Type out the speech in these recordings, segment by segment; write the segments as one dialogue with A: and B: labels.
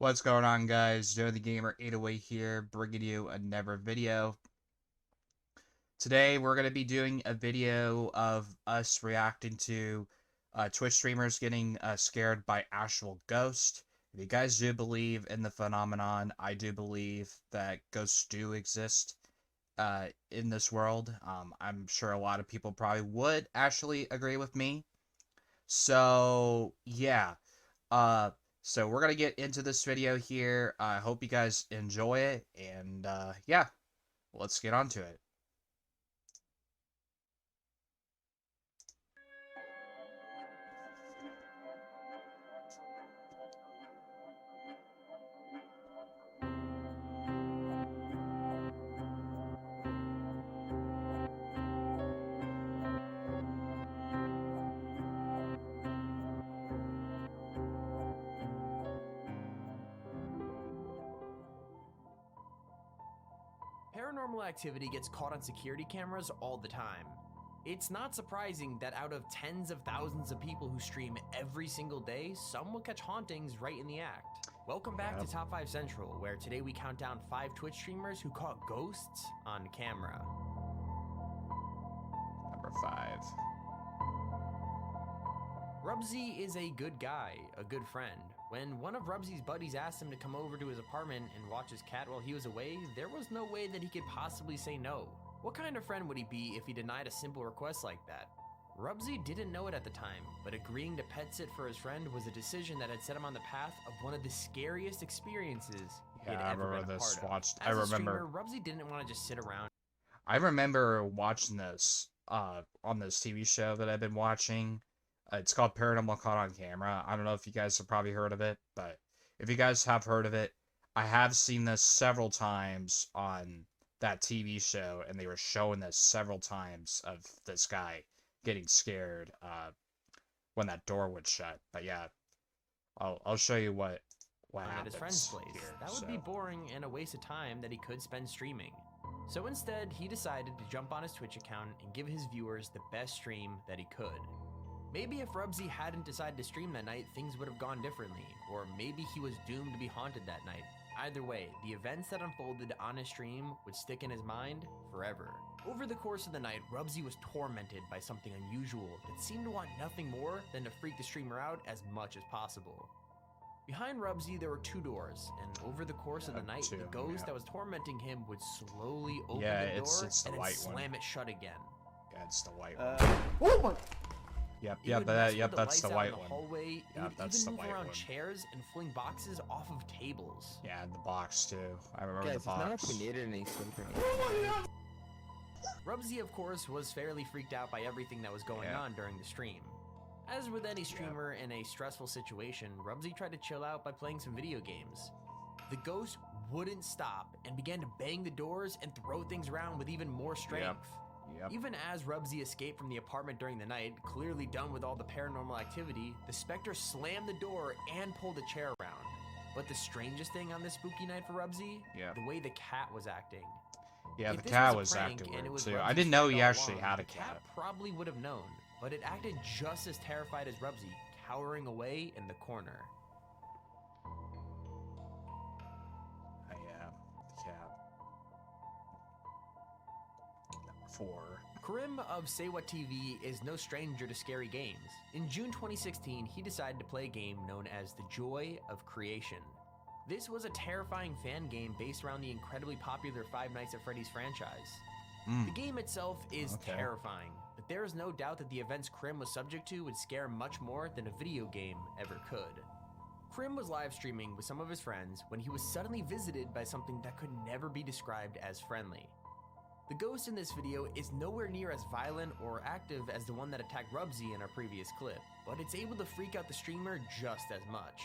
A: What's going on, guys? Joe the Gamer 808 here, bringing you another video. Today, we're going to be doing a video of us reacting to Twitch streamers getting scared by actual ghosts. If you guys do believe in the phenomenon, I do believe that ghosts do exist in this world. I'm sure a lot of people probably would actually agree with me. So, yeah. So we're gonna get into this video here. I hope you guys enjoy it, and yeah, let's get on to it.
B: Paranormal activity gets caught on security cameras all the time. It's not surprising that out of tens of thousands of people who stream every single day, some will catch hauntings right in the act. Welcome back to Top 5 Central, where today we count down 5 Twitch streamers who caught ghosts on camera.
A: Number 5.
B: Rubsy is a good guy, a good friend. When one of Rubsy's buddies asked him to come over to his apartment and watch his cat while he was away, there was no way that he could possibly say no. What kind of friend would he be if he denied a simple request like that? Rubsy didn't know it at the time, but agreeing to pet sit for his friend was a decision that had set him on the path of one of the scariest experiences he had ever been a part of. As a streamer, Rubsy didn't want to just sit around.
A: I remember watching this on this TV show that I've been watching. It's called Paranormal Caught on Camera. I don't know if you guys have probably heard of it, but if you guys have heard of it, I have seen this several times on that TV show, and they were showing this several times of this guy getting scared when that door would shut. But yeah, I'll show you what happens
B: at his friend's place.
A: Here,
B: that would be boring and a waste of time that he could spend streaming. So instead, he decided to jump on his Twitch account and give his viewers the best stream that he could. Maybe if Rubsy hadn't decided to stream that night, things would have gone differently, or maybe he was doomed to be haunted that night. Either way, the events that unfolded on his stream would stick in his mind forever. Over the course of the night, Rubsy was tormented by something unusual that seemed to want nothing more than to freak the streamer out as much as possible. Behind Rubsy, there were 2 doors, and over the course of the night, the ghost that was tormenting him would slowly open the door and then slam it shut again.
A: Yeah, it's the white one. Oh my! Yep, that's the white one.
B: Hallway, that's the white one. Around chairs and fling boxes off of tables.
A: Yeah, the box too. I remember the box.
C: Not if we needed anything from
B: Rubsy, of course, was fairly freaked out by everything that was going on during the stream. As with any streamer in a stressful situation, Rubsy tried to chill out by playing some video games. The ghost wouldn't stop and began to bang the doors and throw things around with even more strength. Even as Rubsy escaped from the apartment during the night, clearly done with all the paranormal activity, the specter slammed the door and pulled a chair around. But the strangest thing on this spooky night for Rubsy, the way the cat was acting.
A: Yeah, the cat was acting weird too. I didn't know he actually had a cat.
B: The cat probably would have known, but it acted just as terrified as Rubsy, cowering away in the corner.
A: The cat. 4.
B: Krim of Say What TV is no stranger to scary games. In June 2016, he decided to play a game known as The Joy of Creation. This was a terrifying fan game based around the incredibly popular Five Nights at Freddy's franchise. The game itself is terrifying, but there is no doubt that the events Krim was subject to would scare much more than a video game ever could. Krim was live streaming with some of his friends when he was suddenly visited by something that could never be described as friendly. The ghost in this video is nowhere near as violent or active as the one that attacked Rubsy in our previous clip, but it's able to freak out the streamer just as much.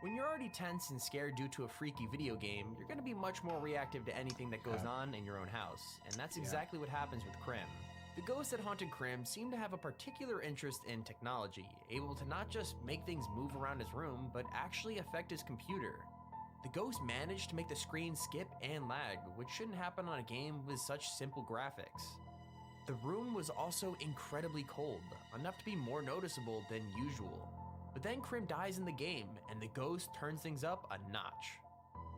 B: When you're already tense and scared due to a freaky video game, you're going to be much more reactive to anything that goes on in your own house, and that's exactly what happens with Krim. The ghost that haunted Krim seemed to have a particular interest in technology, able to not just make things move around his room, but actually affect his computer. The ghost managed to make the screen skip and lag, which shouldn't happen on a game with such simple graphics. The room was also incredibly cold, enough to be more noticeable than usual. But then Krim dies in the game, and the ghost turns things up a notch.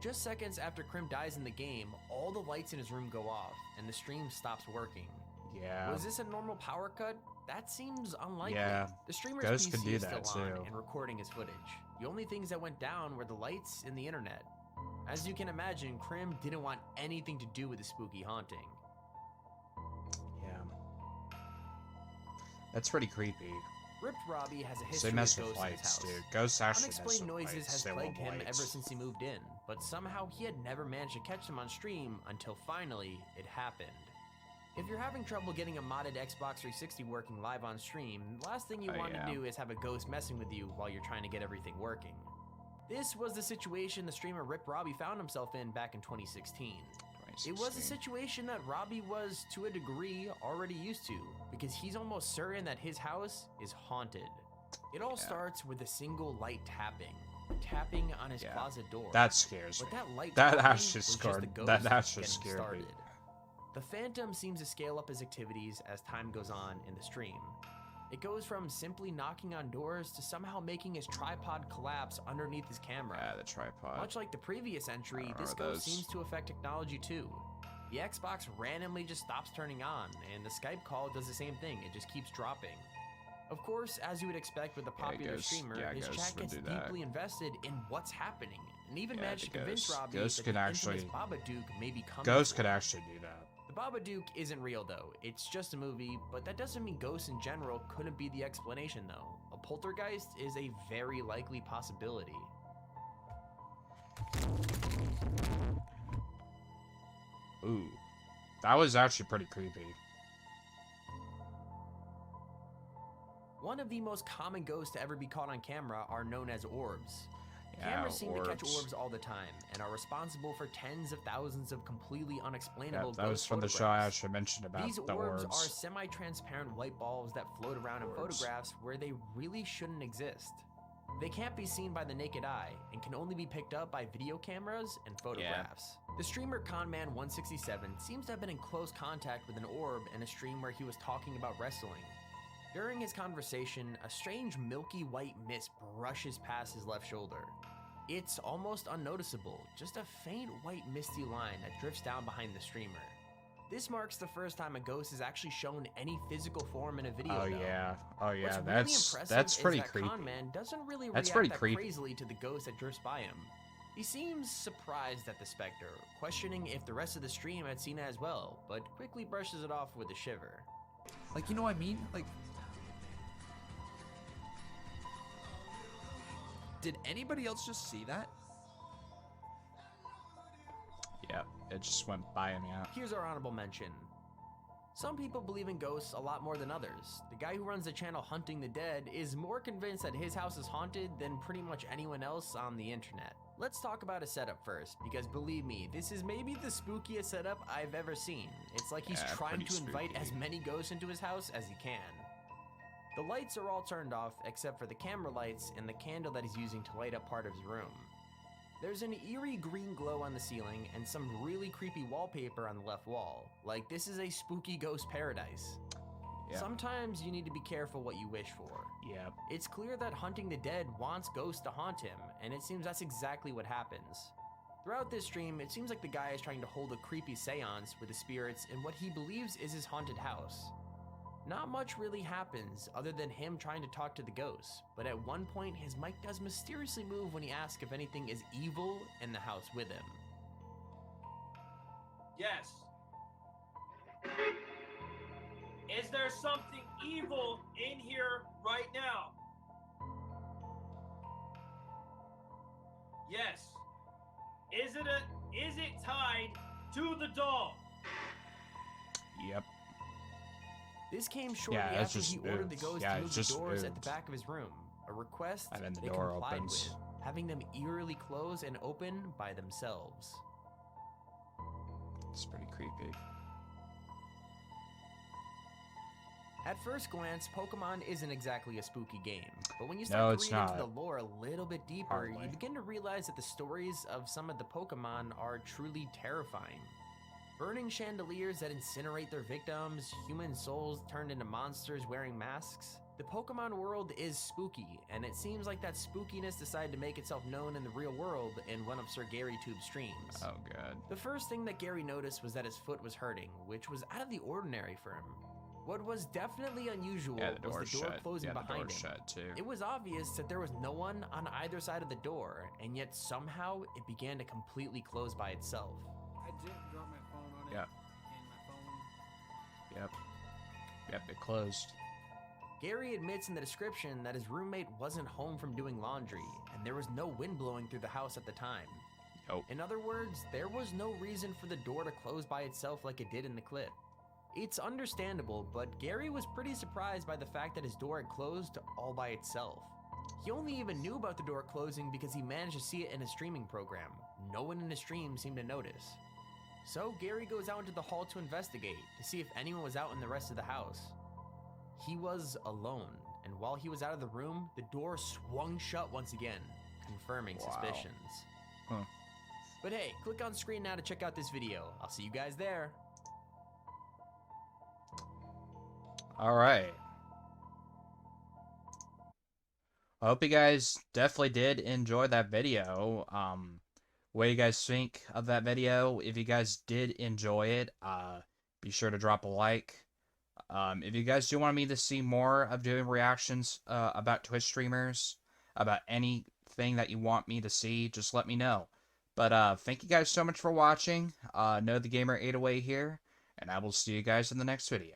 B: Just seconds after Krim dies in the game, all the lights in his room go off, and the stream stops working.
A: Yeah.
B: Was this a normal power cut? That seems unlikely.
A: Yeah.
B: The streamer's
A: Ghost could
B: PC
A: do
B: is
A: that
B: still on
A: too.
B: and recording his footage. The only things that went down were the lights and the internet. As you can imagine, Krim didn't want anything to do with the spooky haunting.
A: Yeah. That's pretty creepy.
B: Ripped Robbie has a
A: So
B: history
A: they mess
B: of
A: with
B: ghosts in his
A: lights,
B: house.
A: dude. Ghosts actually mess
B: Unexplained
A: with
B: noises
A: lights.
B: has
A: They
B: plagued
A: love
B: him ever
A: lights.
B: since he moved in, but somehow he had never managed to catch them on stream until finally it happened. If you're having trouble getting a modded Xbox 360 working live on stream, the last thing you want to do is have a ghost messing with you while you're trying to get everything working. This was the situation the streamer Ripped Robbie found himself in back in 2016. It was a situation that Robbie was, to a degree, already used to, because he's almost certain that his house is haunted. It all starts with a single light tapping on his closet door.
A: That scares me.
B: But that light
A: That
B: tapping
A: actually
B: was just
A: scared.
B: the ghost
A: That actually
B: getting
A: scared
B: started.
A: me.
B: The Phantom seems to scale up his activities as time goes on in the stream. It goes from simply knocking on doors to somehow making his tripod collapse underneath his camera.
A: Yeah, the tripod.
B: Much like the previous entry, this ghost seems to affect technology too. The Xbox randomly just stops turning on, and the Skype call does the same thing, it just keeps dropping. Of course, as you would expect with a popular streamer, his chat gets deeply invested in what's happening, and even managed to convince Robbie that the infamous Babadook may be coming.
A: Ghosts could actually do that.
B: The Babadook isn't real though, it's just a movie, but that doesn't mean ghosts in general couldn't be the explanation though. A poltergeist is a very likely possibility.
A: Ooh. That was actually pretty creepy.
B: One of the most common ghosts to ever be caught on camera are known as orbs.
A: Yeah,
B: Cameras seem to catch orbs all the time and are responsible for tens of thousands of completely unexplainable
A: that was
B: ghost
A: from the show I
B: photographs.
A: actually mentioned about
B: These
A: the
B: orbs
A: orbs.
B: are semi-transparent white balls that float around in photographs where they really shouldn't exist. They can't be seen by the naked eye and can only be picked up by video cameras and photographs. The streamer Conman167 seems to have been in close contact with an orb in a stream where he was talking about wrestling. During his conversation, a strange milky white mist brushes past his left shoulder. It's almost unnoticeable, just a faint white misty line that drifts down behind the streamer. This marks the first time a ghost is actually shown any physical form in a video.
A: Oh yeah,
B: What's really
A: that's
B: impressive
A: pretty
B: is that
A: creepy.
B: Conman doesn't really
A: That's
B: react
A: pretty
B: that
A: creepy.
B: crazily to the ghost that drifts by him. He seems surprised at the specter, questioning if the rest of the stream had seen it as well, but quickly brushes it off with a shiver.
C: Like, you know what I mean? Like, did anybody else just see that?
A: Yeah, it just went by him, yeah.
B: Here's our honorable mention. Some people believe in ghosts a lot more than others. The guy who runs the channel Hunting the Dead is more convinced that his house is haunted than pretty much anyone else on the internet. Let's talk about his setup first, because believe me, this is maybe the spookiest setup I've ever seen. It's like he's trying to invite as many ghosts into his house as he can. The lights are all turned off except for the camera lights and the candle that he's using to light up part of his room. There's an eerie green glow on the ceiling and some really creepy wallpaper on the left wall, like this is a spooky ghost paradise.
A: Yeah.
B: Sometimes you need to be careful what you wish for.
A: Yeah.
B: It's clear that Hunting the Dead wants ghosts to haunt him, and it seems that's exactly what happens. Throughout this stream, it seems like the guy is trying to hold a creepy seance with the spirits in what he believes is his haunted house. Not much really happens other than him trying to talk to the ghosts, but at one point his mic does mysteriously move when he asks if anything is evil in the house with him.
D: Yes. Is there something evil in here right now? Yes. Is it tied to the doll?
A: Yep.
B: This came shortly
A: Yeah, it's
B: after
A: just
B: he ordered the
A: moved.
B: ghost
A: Yeah,
B: to
A: it's
B: move the
A: just
B: doors at the
A: moved.
B: back of his room, a request
A: And then the
B: they
A: door
B: complied
A: opens.
B: with, having them eerily close and open by themselves.
A: It's pretty creepy.
B: At first glance, Pokemon isn't exactly a spooky game, but when you
A: No,
B: start to
A: it's
B: read into
A: not.
B: the lore a little bit deeper,
A: Hardly.
B: you begin to realize that the stories of some of the Pokemon are truly terrifying. Burning chandeliers that incinerate their victims, human souls turned into monsters wearing masks. The Pokemon world is spooky, and it seems like that spookiness decided to make itself known in the real world in one of Sir GaryTube's streams.
A: Oh, God.
B: The first thing that Gary noticed was that his foot was hurting, which was out of the ordinary for him. What was definitely unusual was the door closing behind him.
A: Shut too.
B: It was obvious that there was no one on either side of the door, and yet somehow it began to completely close by itself.
E: I did drop my phone on it.
A: Yep.
E: And my phone.
A: Yep, it closed.
B: Gary admits in the description that his roommate wasn't home from doing laundry, and there was no wind blowing through the house at the time.
A: Nope.
B: In other words, there was no reason for the door to close by itself like it did in the clip. It's understandable, but Gary was pretty surprised by the fact that his door had closed all by itself. He only even knew about the door closing because he managed to see it in his streaming program. No one in his stream seemed to notice. So Gary goes out into the hall to investigate, to see if anyone was out in the rest of the house. He was alone, and while he was out of the room, the door swung shut once again, confirming suspicions.
A: Huh.
B: But hey, click on screen now to check out this video. I'll see you guys there.
A: All right. I hope you guys definitely did enjoy that video. What do you guys think of that video? If you guys did enjoy it, be sure to drop a like. If you guys do want me to see more of doing reactions about Twitch streamers, about anything that you want me to see, just let me know. But thank you guys so much for watching. Know the Gamer 808 here, and I will see you guys in the next video.